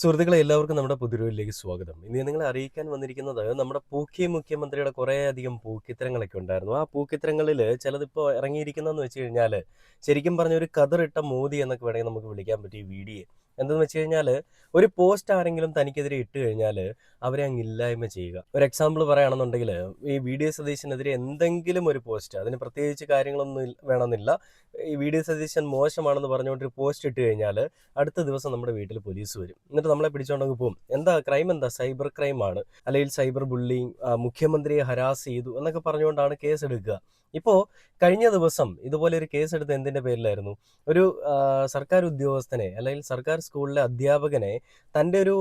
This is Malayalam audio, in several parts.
സുഹൃത്തുക്കളെ എല്ലാവർക്കും നമ്മുടെ പുതിയൊരുവിലേക്ക് സ്വാഗതം. ഇന്ന് ഞാൻ നിങ്ങളെ അറിയിക്കാൻ വന്നിരിക്കുന്നത് നമ്മുടെ മുഖ്യമന്ത്രിയുടെ കുറേയധികം പൂക്കിത്തരങ്ങളൊക്കെ ഉണ്ടായിരുന്നു. ആ പൂക്കിത്തരങ്ങളിൽ ചിലതിപ്പോൾ ഇറങ്ങിയിരിക്കുന്നതെന്ന് വെച്ച് കഴിഞ്ഞാൽ ശരിക്കും പറഞ്ഞ ഒരു കതറിട്ട മോദി എന്നൊക്കെ വേണമെങ്കിൽ നമുക്ക് വിളിക്കാൻ പറ്റിയ വീഡിയോ. എന്തെന്ന് വെച്ച് കഴിഞ്ഞാൽ ഒരു പോസ്റ്റ് ആരെങ്കിലും തനിക്കെതിരെ ഇട്ട് കഴിഞ്ഞാൽ അവരെ അങ്ങ് ഇല്ലായ്മ ചെയ്യുക. ഒരു എക്സാമ്പിൾ പറയുകയാണെന്നുണ്ടെങ്കിൽ ഈ സതീശനെതിരെ എന്തെങ്കിലും ഒരു പോസ്റ്റ്, അതിന് പ്രത്യേകിച്ച് കാര്യങ്ങളൊന്നും വേണമെന്നില്ല, ഈ സതീശൻ മോശമാണെന്ന് പറഞ്ഞുകൊണ്ട് ഒരു പോസ്റ്റ് ഇട്ട് കഴിഞ്ഞാൽ അടുത്ത ദിവസം നമ്മുടെ വീട്ടിൽ പോലീസ് വരും. എന്നിട്ട് നമ്മളെ പിടിച്ചോണ്ടങ്ങ് പോകും. എന്താ ക്രൈം? എന്താ സൈബർ ക്രൈം ആണ്, അല്ലെങ്കിൽ സൈബർ ബുള്ളിങ്, മുഖ്യമന്ത്രിയെ ഹരാസ് ചെയ്തു എന്നൊക്കെ പറഞ്ഞുകൊണ്ടാണ് കേസ് എടുക്കുക. ഇപ്പോൾ കഴിഞ്ഞ ദിവസം ഇതുപോലെ ഒരു കേസ് എടുത്ത് എന്തിന്റെ പേരിലായിരുന്നു? ഒരു സർക്കാർ ഉദ്യോഗസ്ഥനെ അല്ലെങ്കിൽ സർക്കാർ സ്കൂളിലെ അധ്യാപകനെ തൻ്റെ ഒരു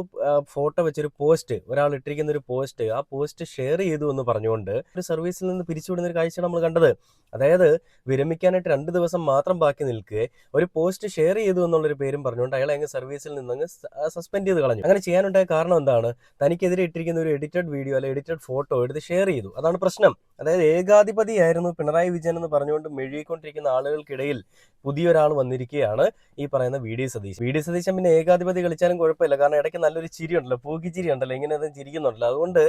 ഫോട്ടോ വെച്ചൊരു പോസ്റ്റ്, ഒരാൾ ഇട്ടിരിക്കുന്ന ഒരു പോസ്റ്റ്, ആ പോസ്റ്റ് ഷെയർ ചെയ്തു എന്ന് പറഞ്ഞുകൊണ്ട് ഒരു സർവീസിൽ നിന്ന് പിരിച്ചുവിടുന്ന ഒരു കാഴ്ച നമ്മൾ കണ്ടത്. അതായത് വിരമിക്കാനായിട്ട് 2 ദിവസം മാത്രം ബാക്കി നിൽക്കെ ഒരു പോസ്റ്റ് ഷെയർ ചെയ്തു എന്നുള്ളൊരു പേരും പറഞ്ഞുകൊണ്ട് അയാളെ അങ്ങ് സർവീസിൽ നിന്നങ്ങ് സസ്പെൻഡ് ചെയ്ത് കളഞ്ഞു. അങ്ങനെ ചെയ്യാനുണ്ടായ കാരണം എന്താണ്? തനിക്കെതിരെ ഇട്ടിരിക്കുന്ന ഒരു എഡിറ്റഡ് വീഡിയോ അല്ലെങ്കിൽ എഡിറ്റഡ് ഫോട്ടോ എടുത്ത് ഷെയർ ചെയ്തു. അതാണ് പ്രശ്നം. അതായത് ഏകാധിപതിയായിരുന്നു പിണറായി വിജയൻ എന്ന് പറഞ്ഞുകൊണ്ട് മെഴുകിക്കൊണ്ടിരിക്കുന്ന ആളുകൾക്കിടയിൽ പുതിയൊരാൾ വന്നിരിക്കുകയാണ്, ഈ പറയുന്ന വി ഡി സതീശൻ. പിന്നെ ഏകാധിപതി കളിച്ചാലും കുഴപ്പമില്ല, കാരണം ഇടയ്ക്ക് നല്ലൊരു ചിരി ഉണ്ടല്ലോ, പൂക്കിച്ചിരി ഉണ്ടല്ലോ, ഇങ്ങനെ അതും ചിരിക്കുന്നുണ്ടല്ലോ. അതുകൊണ്ട്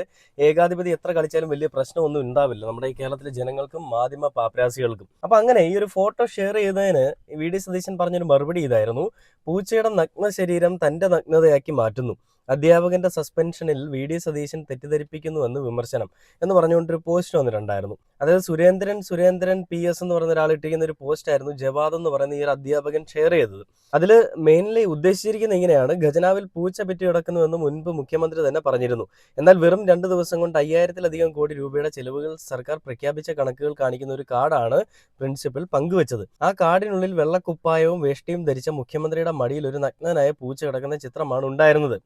ഏകാധിപതി എത്ര കളിച്ചാലും വലിയ പ്രശ്നമൊന്നും ഉണ്ടാവില്ല നമ്മുടെ ഈ കേരളത്തിലെ ജനങ്ങൾക്കും മാധ്യമ പാപ്പരാസികൾക്കും. അപ്പൊ അങ്ങനെ ഈ ഒരു ഫോട്ടോ ഷെയർ ചെയ്തതിന് വി ഡി സതീശൻ പറഞ്ഞൊരു മറുപടി ഇതായിരുന്നു: പൂച്ചയുടെ നഗ്ന ശരീരം തന്റെ നഗ്നതയാക്കി മാറ്റുന്നു, അധ്യാപകന്റെ സസ്പെൻഷനിൽ വി ഡി സതീശൻ തെറ്റിദ്ധരിപ്പിക്കുന്നുവെന്ന് വിമർശനം എന്ന് പറഞ്ഞുകൊണ്ടൊരു പോസ്റ്റ് വന്നിട്ടുണ്ടായിരുന്നു. അതായത് സുരേന്ദ്രൻ പി എസ് എന്ന് പറയുന്ന ഒരാൾ ഇട്ടിരിക്കുന്ന ഒരു പോസ്റ്റ് ആയിരുന്നു ജവാദ് എന്ന് പറയുന്ന ഈ ഒരു അധ്യാപകൻ ഷെയർ ചെയ്തത്. അതിൽ മെയിൻലി ഉദ്ദേശിച്ചിരിക്കുന്നത് ഇങ്ങനെയാണ്: ഖജനാവിൽ പൂച്ച പെറ്റി കിടക്കുന്നുവെന്ന് മുൻപ് മുഖ്യമന്ത്രി തന്നെ പറഞ്ഞിരുന്നു. എന്നാൽ വെറും 2 ദിവസം കൊണ്ട് 5000-ലധികം കോടി രൂപയുടെ ചെലവുകൾ സർക്കാർ പ്രഖ്യാപിച്ച കണക്കുകൾ കാണിക്കുന്ന ഒരു കാർഡാണ് പ്രിൻസിപ്പൽ പങ്കുവച്ചത്. ആ കാർഡിനുള്ളിൽ വെള്ളക്കുപ്പായവും വേഷ്ടിയും ധരിച്ച മുഖ്യമന്ത്രിയുടെ മടിയിൽ ഒരു നഗ്നനായ പൂച്ച കിടക്കുന്ന ചിത്രമാണ് ഉണ്ടായിരുന്നത്.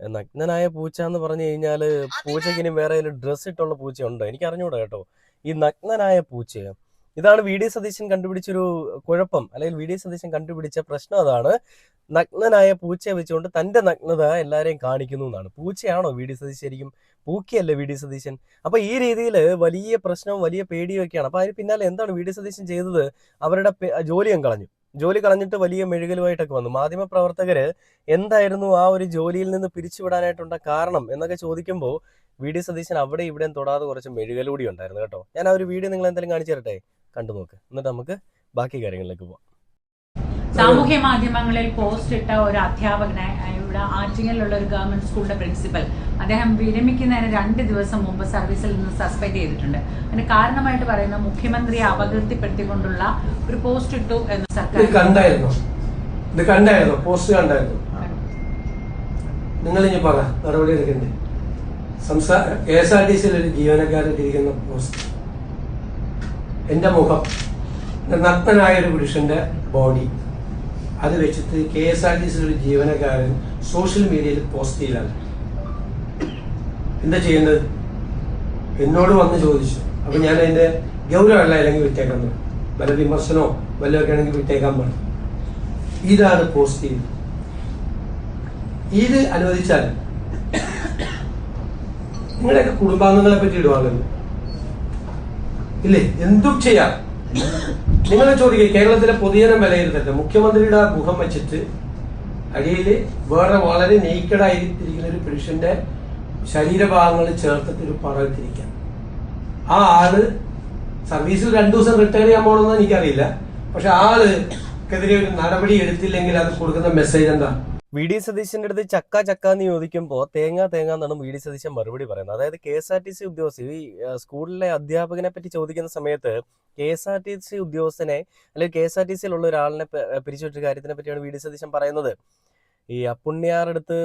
നഗ്നനായ പൂച്ച എന്ന് പറഞ്ഞു കഴിഞ്ഞാൽ പൂച്ചയ്ക്ക് ഇനി വേറെ ഡ്രസ്സ് ഇട്ടുള്ള പൂച്ചയുണ്ടോ? എനിക്ക് അറിഞ്ഞൂടാ കേട്ടോ. ഈ നഗ്നനായ പൂച്ചയോ? ഇതാണ് വി ഡി സതീശൻ കണ്ടുപിടിച്ചൊരു കുഴപ്പം, അല്ലെങ്കിൽ വി ഡി സതീശൻ കണ്ടുപിടിച്ച പ്രശ്നം. അതാണ് നഗ്നനായ പൂച്ചയെ വെച്ചുകൊണ്ട് തന്റെ നഗ്നത എല്ലാവരെയും കാണിക്കുന്നു എന്നാണ്. പൂച്ചയാണോ വി ഡി സതീശൻ? ശരിക്കും പൂക്കിയല്ലേ വി ഡി സതീശൻ? അപ്പൊ ഈ രീതിയിൽ വലിയ പ്രശ്നവും വലിയ പേടിയും ഒക്കെയാണ്. അപ്പൊ അതിന് പിന്നാലെ എന്താണ് വി ഡി സതീശൻ ചെയ്തത്? അവരുടെ ജോലിയും കളഞ്ഞു. ജോലി കളഞ്ഞിട്ട് വലിയ മെഴുകലുമായിട്ടൊക്കെ വന്നു. മാധ്യമപ്രവർത്തകര് എന്തായിരുന്നു ആ ഒരു ജോലിയിൽ നിന്ന് പിരിച്ചുവിടാനായിട്ടുള്ള കാരണം എന്നൊക്കെ ചോദിക്കുമ്പോൾ വി ഡി സതീശൻ അവിടെ ഇവിടെയും തൊടാതെ കുറച്ച് മെഴുകലൂടി ഉണ്ടായിരുന്നു കേട്ടോ. ഞാൻ ആ ഒരു വീഡിയോ നിങ്ങൾ എന്തെങ്കിലും കാണിച്ചു തരട്ടെ, കണ്ടു നോക്ക്, എന്നിട്ട് നമുക്ക് ബാക്കി കാര്യങ്ങളിലേക്ക് പോവാം. സാമൂഹ്യ മാധ്യമങ്ങളിൽ പോസ്റ്റ് ഇട്ട ഒരു അധ്യാപകനെ, ഇവിടെ ആറ്റിങ്ങലിലുള്ള ഒരു ഗവൺമെന്റ് സ്കൂളിന്റെ പ്രിൻസിപ്പൽ, അദ്ദേഹം വിരമിക്കുന്നതിന് 2 ദിവസം മുമ്പ് സർവീസിൽ നിന്ന് സസ്പെൻഡ് ചെയ്തിട്ടുണ്ട്. അതിന് കാരണമായിട്ട് പറയുന്ന മുഖ്യമന്ത്രിയെ അപകീർത്തിപ്പെടുത്തിക്കൊണ്ടുള്ള ഒരു പോസ്റ്റ് ഇട്ടു എന്ന് സർക്കാർ കണ്ടായിരുന്നു. പോസ്റ്റ് കണ്ടായിരുന്നു. നിങ്ങൾ ഇനി പറ, നടപടി എടുക്കണ്ടേ? KSRTC ഒരു ജീവനക്കാരിട്ടിരിക്കുന്ന പോസ്റ്റ്, എന്റെ മുഖം, നഗ്നനായ ഒരു പുരുഷന്റെ ബോഡി, അത് വെച്ചിട്ട് KSRTC ഒരു ജീവനക്കാരൻ സോഷ്യൽ മീഡിയയിൽ പോസ്റ്റ് ചെയ്താണ്. എന്താ ചെയ്യേണ്ടത്? എന്നോട് വന്ന് ചോദിച്ചു. അപ്പൊ ഞാൻ അതിന്റെ ഗൗരവമല്ല, അല്ലെങ്കിൽ വിട്ടേക്കാൻ പറഞ്ഞു. വല്ല വിമർശനമോ വല്ലതൊക്കെ ആണെങ്കിൽ വിട്ടേക്കാൻ പറഞ്ഞു. ഇതാണ് പോസ്റ്റ് ചെയ്തത്. ഇത് അനുവദിച്ചാൽ നിങ്ങളുടെയൊക്കെ കുടുംബാംഗങ്ങളെ പറ്റി ഇടുവാണല്ലോ, ഇല്ലേ? എന്തും ചെയ്യാം. നിങ്ങളെ ചോദിക്കുക, കേരളത്തിലെ പൊതുജനം വിലയിരുത്തട്ടെ. മുഖ്യമന്ത്രിയുടെ മുഖം വെച്ചിട്ട് അടിയിൽ വേറെ വളരെ നെയ്ക്കഡായിരിക്കുന്ന ഒരു പുരുഷന്റെ ശരീരഭാഗങ്ങൾ ചേർത്തിട്ട് ഒരു പടത്തിരിക്കാം. ആ ആള് സർവീസിൽ 2 ദിവസം റിട്ടയർ ചെയ്യാൻ പോകണമെന്ന് എനിക്കറിയില്ല. പക്ഷെ ആൾക്കെതിരെ ഒരു നടപടി എടുത്തില്ലെങ്കിൽ അത് കൊടുക്കുന്ന മെസ്സേജ് എന്താ? വി ഡി സതീശന്റെ അടുത്ത് ചക്ക എന്ന് ചോദിക്കുമ്പോൾ തേങ്ങ എന്നാണ് വി ഡി സതീശൻ മറുപടി പറയുന്നത്. അതായത് KSRTC ഉദ്യോഗസ്ഥർ, ഈ സ്കൂളിലെ അധ്യാപകനെ പറ്റി ചോദിക്കുന്ന സമയത്ത് KSRTC ഉദ്യോഗസ്ഥനെ അല്ലെങ്കിൽ KSRTCയിലുള്ള ഒരാളിനെ പിരിച്ചുവിട്ട കാര്യത്തിനെ പറ്റിയാണ് വി ഡി സതീശൻ പറയുന്നത്. ഈ അപ്പുണ്യാറടുത്ത്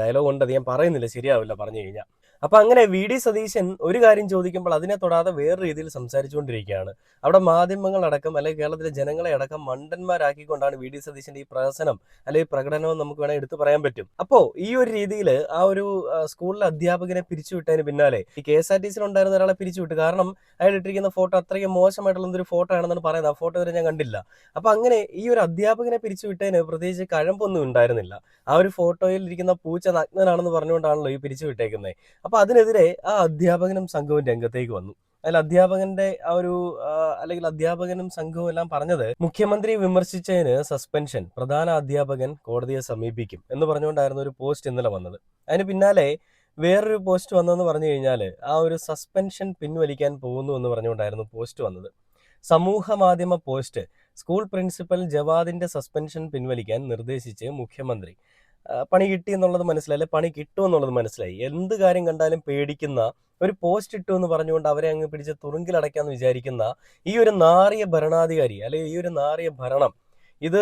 ഡയലോഗ് ഉണ്ട്, അത് ഞാൻ പറയുന്നില്ല, ശരിയാവില്ല പറഞ്ഞു കഴിഞ്ഞാൽ. അപ്പൊ അങ്ങനെ വി ഡി സതീശൻ ഒരു കാര്യം ചോദിക്കുമ്പോൾ അതിനെ തൊടാതെ വേറെ രീതിയിൽ സംസാരിച്ചുകൊണ്ടിരിക്കുകയാണ്. അവിടെ മാധ്യമങ്ങളടക്കം അല്ലെങ്കിൽ കേരളത്തിലെ ജനങ്ങളെ അടക്കം മണ്ടന്മാരാക്കിക്കൊണ്ടാണ് വി ഡി സതീശന്റെ ഈ പ്രഹസനം അല്ലെങ്കിൽ പ്രകടനവും നമുക്ക് വേണമെങ്കിൽ എടുത്തു പറയാൻ പറ്റും. അപ്പോ ഈ ഒരു രീതിയിൽ ആ ഒരു സ്കൂളിലെ അധ്യാപകനെ പിരിച്ചുവിട്ടതിന് പിന്നാലെ ഈ KSRTCയിൽ ഉണ്ടായിരുന്ന ഒരാളെ പിരിച്ചുവിട്ടു. കാരണം അയാൾ ഇട്ടിരിക്കുന്ന ഫോട്ടോ അത്രയും മോശമായിട്ടുള്ള ഒരു ഫോട്ടോ ആണെന്നാണ് പറയുന്നത്. ആ ഫോട്ടോ വരെ ഞാൻ കണ്ടില്ല. അപ്പൊ അങ്ങനെ ഈ ഒരു അധ്യാപകനെ പിരിച്ചുവിട്ടതിന് പ്രത്യേകിച്ച് കഴമ്പൊന്നും ഉണ്ടായിരുന്നില്ല. ആ ഒരു ഫോട്ടോയിൽ ഇരിക്കുന്ന പൂച്ച നഗ്നനാണെന്ന് പറഞ്ഞുകൊണ്ടാണല്ലോ ഈ പിരിച്ചുവിട്ടേക്കുന്നത്. അപ്പൊ അതിനെതിരെ ആ അധ്യാപകനും സംഘവും രംഗത്തേക്ക് വന്നു. അതിൽ അധ്യാപകന്റെ ആ ഒരു അല്ലെങ്കിൽ അധ്യാപകനും സംഘവും എല്ലാം പറഞ്ഞത് മുഖ്യമന്ത്രി വിമർശിച്ചതിന് സസ്പെൻഷൻ, പ്രധാന അധ്യാപകൻ കോടതിയെ സമീപിക്കും എന്ന് പറഞ്ഞുകൊണ്ടായിരുന്നു ഒരു പോസ്റ്റ് ഇന്നലെ വന്നത്. അതിന് പിന്നാലെ വേറൊരു പോസ്റ്റ് വന്നതെന്ന് പറഞ്ഞു കഴിഞ്ഞാൽ ആ ഒരു സസ്പെൻഷൻ പിൻവലിക്കാൻ പോകുന്നു എന്ന് പറഞ്ഞുകൊണ്ടായിരുന്നു പോസ്റ്റ് വന്നത്. സമൂഹ മാധ്യമ പോസ്റ്റ്: സ്കൂൾ പ്രിൻസിപ്പൽ ജവാദിന്റെ സസ്പെൻഷൻ പിൻവലിക്കാൻ നിർദ്ദേശിച്ച് മുഖ്യമന്ത്രി. പണി കിട്ടി എന്നുള്ളത് മനസ്സിലായി, അല്ലെ പണി കിട്ടും എന്നുള്ളത് മനസ്സിലായി. എന്ത് കാര്യം കണ്ടാലും പേടിക്കുന്ന ഒരു പോസ്റ്റ് ഇട്ടു എന്ന് പറഞ്ഞുകൊണ്ട് അവരെ അങ്ങ് പിടിച്ച് തുറുങ്കിലടയ്ക്കാന്ന് വിചാരിക്കുന്ന ഈ ഒരു നാറിയ ഭരണാധികാരി, അല്ലെങ്കിൽ ഈ ഒരു നാറിയ ഭരണം, ഇത്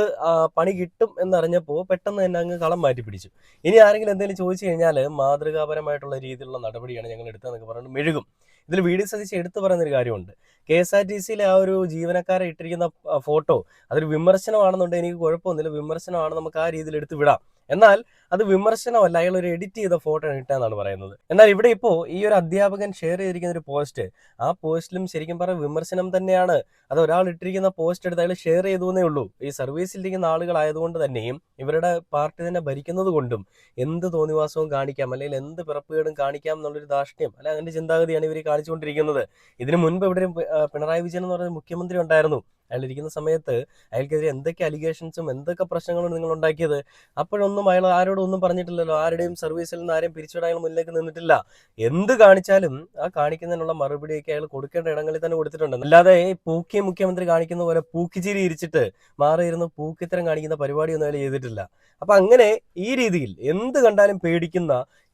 പണി കിട്ടും എന്നറിഞ്ഞപ്പോൾ പെട്ടെന്ന് തന്നെ അങ്ങ് കളം മാറ്റി പിടിച്ചു. ഇനി ആരെങ്കിലും എന്തെങ്കിലും ചോദിച്ചു കഴിഞ്ഞാൽ മാതൃകാപരമായിട്ടുള്ള രീതിയിലുള്ള നടപടിയാണ് ഞങ്ങൾ എടുത്തതെന്നൊക്കെ പറഞ്ഞിട്ട് മെഴുകും. ഇതിൽ വി ഡി സതീശൻ എടുത്തു പറയുന്നൊരു കാര്യമുണ്ട്. KSRTCയിലെ ആ ഒരു ജീവനക്കാരെ ഇട്ടിരിക്കുന്ന ഫോട്ടോ അതൊരു വിമർശനമാണെന്നുണ്ടെങ്കിൽ എനിക്ക് കുഴപ്പമൊന്നുമില്ല, വിമർശനമാണ്, നമുക്ക് ആ രീതിയിൽ എടുത്ത് വിടാം. എന്നാൽ അത് വിമർശനമല്ല, അയാൾ ഒരു എഡിറ്റ് ചെയ്ത ഫോട്ടോ ഇട്ടാന്നാണ് പറയുന്നത്. എന്നാൽ ഇവിടെ ഇപ്പോൾ ഈ ഒരു അധ്യാപകൻ ഷെയർ ചെയ്തിരിക്കുന്ന ഒരു പോസ്റ്റ്, ആ പോസ്റ്റിലും ശരിക്കും പറഞ്ഞ വിമർശനം തന്നെയാണ്. അത് ഒരാൾ ഇട്ടിരിക്കുന്ന പോസ്റ്റ് എടുത്ത് അയാൾ ഷെയർ ചെയ്തേ ഉള്ളൂ. ഈ സർവീസിലിരിക്കുന്ന ആളുകളായതുകൊണ്ട് തന്നെയും ഇവരുടെ പാർട്ടി തന്നെ ഭരിക്കുന്നത് കൊണ്ടും എന്ത് തോന്നിവാസവും കാണിക്കാം, അല്ലെങ്കിൽ എന്ത് പിറപ്പുകേടും കാണിക്കാം എന്നുള്ളൊരു ധാർഷ്ട്യം, അല്ല അതിന്റെ ചിന്താഗതിയാണ് ഇവർ കാണിച്ചുകൊണ്ടിരിക്കുന്നത്. ഇതിനു മുൻപ് ഇവിടെ പിണറായി വിജയൻ എന്ന് പറയുന്ന മുഖ്യമന്ത്രി ഉണ്ടായിരുന്നു. അയാൾ ഇരിക്കുന്ന സമയത്ത് അയാൾക്കെതിരെ എന്തൊക്കെ അലിഗേഷൻസും എന്തൊക്കെ പ്രശ്നങ്ങളും നിങ്ങൾ ഉണ്ടാക്കിയത്. അപ്പോഴൊന്നും അയാൾ ആരോടും ഒന്നും പറഞ്ഞിട്ടില്ലല്ലോ. ആരുടെയും സർവീസിൽ നിന്ന് ആരെയും പിരിച്ചുവിടാൻ അയാൾ മുന്നിലേക്ക് നിന്നിട്ടില്ല. എന്ത് കാണിച്ചാലും ആ കാണിക്കുന്നതിനുള്ള മറുപടിയൊക്കെ അയാൾ കൊടുക്കേണ്ട ഇടങ്ങളിൽ തന്നെ കൊടുത്തിട്ടുണ്ട്. അല്ലാതെ പൂക്കി മുഖ്യമന്ത്രി കാണിക്കുന്ന പോലെ പൂക്കിച്ചിരി ഇരിച്ചിട്ട് മാറിയിരുന്ന് പൂക്കിത്തരം കാണിക്കുന്ന പരിപാടിയൊന്നും അയാൾ ചെയ്തിട്ടില്ല. അപ്പൊ അങ്ങനെ ഈ രീതിയിൽ എന്ത് കണ്ടാലും പേടിക്കുന്ന,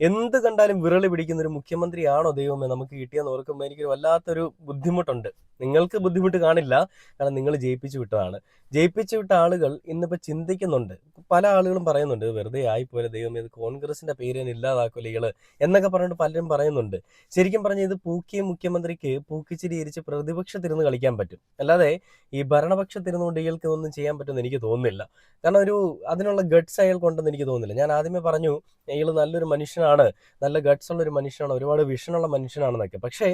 എന്ത് കണ്ടാലും വിരളി പിടിക്കുന്ന ഒരു മുഖ്യമന്ത്രിയാണോ ദൈവമേ നമുക്ക് കിട്ടിയെന്ന് ഓർക്കുമ്പോൾ എനിക്ക് വല്ലാത്തൊരു ബുദ്ധിമുട്ടുണ്ട്. നിങ്ങൾക്ക് ബുദ്ധിമുട്ട് കാണില്ല, കാരണം നിങ്ങൾ ജയിപ്പിച്ചു വിട്ടതാണ്. ജയിപ്പിച്ചു വിട്ട ആളുകൾ ഇന്നിപ്പോൾ ചിന്തിക്കുന്നുണ്ട്. പല ആളുകളും പറയുന്നുണ്ട് വെറുതെ ആയിപ്പോലെ ദൈവമേ, ഇത് കോൺഗ്രസിന്റെ പേര് തന്നെ ഇല്ലാതാക്കൂല ഇയാള് എന്നൊക്കെ പറഞ്ഞിട്ട് പലരും പറയുന്നുണ്ട്. ശരിക്കും പറഞ്ഞാൽ ഇത് പൂക്കിയ മുഖ്യമന്ത്രിക്ക് പൂക്കിച്ചിരി ഇരിച്ച് പ്രതിപക്ഷത്തിരുന്ന് കളിക്കാൻ പറ്റും, അല്ലാതെ ഈ ഭരണപക്ഷത്തിരുന്നുകൊണ്ട് ഇയാൾക്ക് ഒന്നും ചെയ്യാൻ പറ്റുമെന്ന് എനിക്ക് തോന്നുന്നില്ല. കാരണം അതിനുള്ള ഗട്ട്സ് അയാൾക്കുണ്ടെന്ന് എനിക്ക് തോന്നുന്നില്ല. ഞാൻ ആദ്യമേ പറഞ്ഞു ഇയാൾ നല്ലൊരു മനുഷ്യനാണ്, നല്ല ഗട്ട്സ് ഉള്ള ഒരു മനുഷ്യനാണ്, ഒരുപാട് വിഷനുള്ള മനുഷ്യനാണെന്നൊക്കെ. പക്ഷേ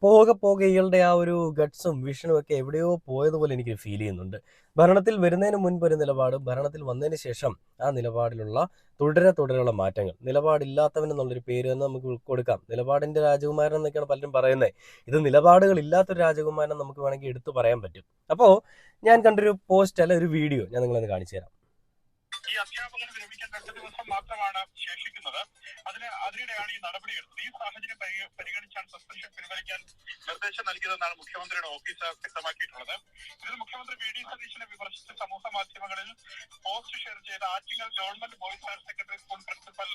പോകെ പോകെ ഇയാളുടെ ആ ഒരു ഗട്ട്സും വിഷനും ഒക്കെ എവിടെയോ പോയതുപോലെ എനിക്ക് ഫീൽ ചെയ്യുന്നുണ്ട്. ഭരണത്തിൽ വരുന്നതിന് മുൻപ് ഒരു നിലപാട്, ഭരണത്തിൽ വന്നതിന് ശേഷം ആ നിലപാടിലുള്ള തുടരെയുള്ള മാറ്റങ്ങൾ. നിലപാടില്ലാത്തവൻ എന്നുള്ളൊരു പേര് തന്നെ നമുക്ക് കൊടുക്കാം. നിലപാടിന്റെ രാജകുമാരൻ എന്നൊക്കെയാണ് പലരും പറയുന്നത്. ഇത് നിലപാടുകൾ ഇല്ലാത്തൊരു രാജകുമാരൻ നമുക്ക് വേണമെങ്കിൽ എടുത്തു പറയാൻ പറ്റും. അപ്പോൾ ഞാൻ കണ്ടൊരു പോസ്റ്റ് അല്ല ഒരു വീഡിയോ ഞാൻ നിങ്ങളൊന്ന് കാണിച്ചു തരാം. ഈ അധ്യാപകന് വിരമിക്കാൻ 2 ദിവസം മാത്രമാണ് ശേഷിക്കുന്നത്. അതിനിടെയാണ് ഈ നടപടിയെടുത്തത്. ഈ സാഹചര്യം പരിഗണിച്ചാണ് സസ്പെൻഷൻ പിൻവലിക്കാൻ നിർദ്ദേശം നൽകിയതെന്നാണ് മുഖ്യമന്ത്രിയുടെ ഓഫീസ് വ്യക്തമാക്കിയിട്ടുള്ളത്. ഇതിൽ മുഖ്യമന്ത്രി വി.ഡി. സതീശനെ വിമർശിച്ച് സമൂഹ മാധ്യമങ്ങളിൽ പോസ്റ്റ് ഷെയർ ചെയ്ത Attingal government boys higher secondary school principal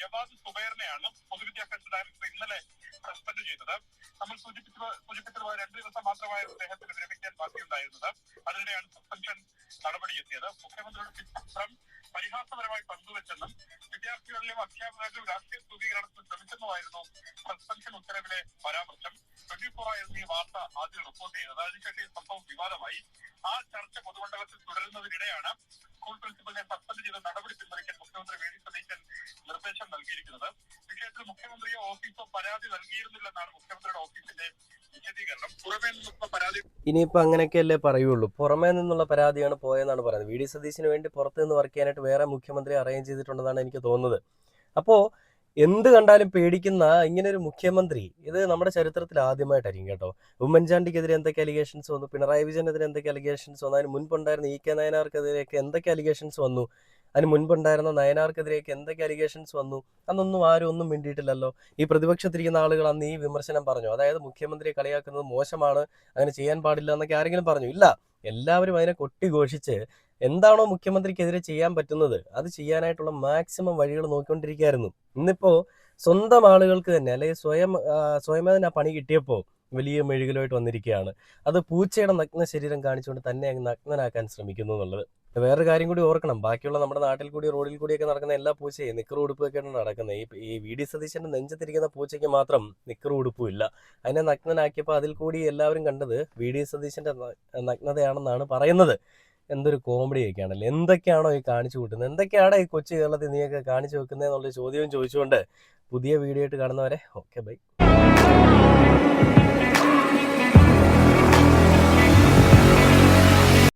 Javad സുബൈറിനെയാണ് പൊതുവിദ്യാഭ്യാസ ഡയറക്ടർ ഇന്നലെ സസ്പെൻഡ് ചെയ്തത്. നമ്മൾ സൂചിപ്പിച്ചതുപോലെ 2 ദിവസം മാത്രമായിരുന്നു അദ്ദേഹത്തിന് വിരമിക്കാൻ ബാക്കിയുണ്ടായിരുന്നത്. അതിനിടെയാണ് സസ്പെൻഷൻ നടപടിയെത്തിയത്. മുഖ്യമന്ത്രിയുടെ ചിത്രം പരിഹാസപരമായി പങ്കുവച്ചെന്നും വിദ്യാർത്ഥികളിലും അധ്യാപകരിലും രാഷ്ട്രീയ സ്ഥിരീകരണത്തിൽ ശ്രമിച്ചെന്നുമായിരുന്നു സസ്പെൻഷൻ ഉത്തരവിലെ പരാമർശം. 24 ആയിരുന്നു ഈ വാർത്ത ആദ്യം റിപ്പോർട്ട് ചെയ്തത്. അതിനുശേഷം ഈ സംഭവം വിവാദമായി. ആ ചർച്ച പൊതുമണ്ഡലത്തിൽ തുടരുന്നതിനിടെയാണ് സ്കൂൾ പ്രിൻസിപ്പലിനെ സസ്പെൻഡ് ചെയ്ത നടപടി പിൻവലിക്കാൻ മുഖ്യമന്ത്രി വി.ഡി. സതീശൻ നിർദ്ദേശം നൽകിയിരിക്കുന്നത്. വിഷയത്തിൽ മുഖ്യമന്ത്രിയോ ഓഫീസോ പരാതി നൽകിയിരുന്നില്ലെന്നാണ് മുഖ്യമന്ത്രിയുടെ ഓഫീസിന്റെ വിശദീകരണം. പുറമേ നിന്നുള്ള പരാതി ഇനിയിപ്പോ അങ്ങനെയൊക്കെയല്ലേ പറയുള്ളൂ. പുറമേ നിന്നുള്ള പരാതിയാണ് പോയെന്നാണ് പറയുന്നത്. വി.ഡി. സതീശന് വേണ്ടി പുറത്ത് നിന്ന് വർക്ക് ചെയ്യാനായിട്ട് വേറെ മുഖ്യമന്ത്രി അറേഞ്ച് ചെയ്തിട്ടുണ്ടെന്നാണ് എനിക്ക് തോന്നുന്നത്. അപ്പോ എന്ത് കണ്ടാലും പേടിക്കുന്ന ഇങ്ങനെ ഒരു മുഖ്യമന്ത്രി ഇത് നമ്മുടെ ചരിത്രത്തിൽ ആദ്യമായിട്ടായിരിക്കും കേട്ടോ. ഉമ്മൻചാണ്ടിക്കെതിരെ എന്തൊക്കെ അലിഗേഷൻസ് വന്നു, പിണറായി വിജയനെതിരെ എന്തൊക്കെ അലിഗേഷൻസ് വന്നു, അതിന് മുൻപുണ്ടായിരുന്ന E.K. നയനാർക്കെതിരെയൊക്കെ എന്തൊക്കെ അലിഗേഷൻസ് വന്നു, അതിന് മുൻപുണ്ടായിരുന്ന നയനാർക്കെതിരെയൊക്കെ എന്തൊക്കെ അലിഗേഷൻസ് വന്നു. അന്നൊന്നും ആരും ഒന്നും മിണ്ടിയിട്ടില്ലല്ലോ. ഈ പ്രതിപക്ഷത്തിരിക്കുന്ന ആളുകൾ അന്ന് ഈ വിമർശനം പറഞ്ഞു, അതായത് മുഖ്യമന്ത്രിയെ കളിയാക്കുന്നത് മോശമാണ്, അങ്ങനെ ചെയ്യാൻ പാടില്ല എന്നൊക്കെ ആരെങ്കിലും പറഞ്ഞു? ഇല്ല, എല്ലാവരും അതിനെ കൊട്ടിഘോഷിച്ച് എന്താണോ മുഖ്യമന്ത്രിക്കെതിരെ ചെയ്യാൻ പറ്റുന്നത് അത് ചെയ്യാനായിട്ടുള്ള മാക്സിമം വഴികൾ നോക്കിക്കൊണ്ടിരിക്കുകയായിരുന്നു. ഇന്നിപ്പോ സ്വന്തം ആളുകൾക്ക് തന്നെ, അല്ലെങ്കിൽ സ്വയമേധന പണി കിട്ടിയപ്പോൾ വലിയ മെഴുകലുമായിട്ട് വന്നിരിക്കുകയാണ്. അത് പൂച്ചയുടെ നഗ്ന ശരീരം കാണിച്ചുകൊണ്ട് തന്നെ അങ്ങ് നഗ്നനാക്കാൻ ശ്രമിക്കുന്നു എന്നുള്ളത്. വേറൊരു കാര്യം കൂടി ഓർക്കണം, ബാക്കിയുള്ള നമ്മുടെ നാട്ടിൽ കൂടി റോഡിൽ കൂടിയൊക്കെ നടക്കുന്ന എല്ലാ പൂച്ചയും നിക്കറും ഉടുപ്പൊക്കെയാണ് നടക്കുന്നത്. ഈ വി.ഡി. സതീശന്റെ നെഞ്ചത്തിരിക്കുന്ന പൂച്ചയ്ക്ക് മാത്രം നിക്കറും ഉടുപ്പും ഇല്ല. അതിനെ നഗ്നനാക്കിയപ്പോൾ അതിൽ കൂടി എല്ലാവരും കണ്ടത് വി.ഡി. സതീശന്റെ നഗ്നതയാണെന്നാണ് പറയുന്നത്. എന്തൊരു കോമഡിയൊക്കെയാണല്ലോ. എന്തൊക്കെയാണോ ഈ കാണിച്ചു കൂട്ടുന്നത്, എന്തൊക്കെയാണോ ഈ കൊച്ചു കേരളത്തിൽ നീയൊക്കെ കാണിച്ചു വെക്കുന്നത് എന്നുള്ള ചോദ്യവും ചോദിച്ചുകൊണ്ട് പുതിയ വീഡിയോ ആയിട്ട് കാണുന്നവരെ ഓക്കെ ബൈ.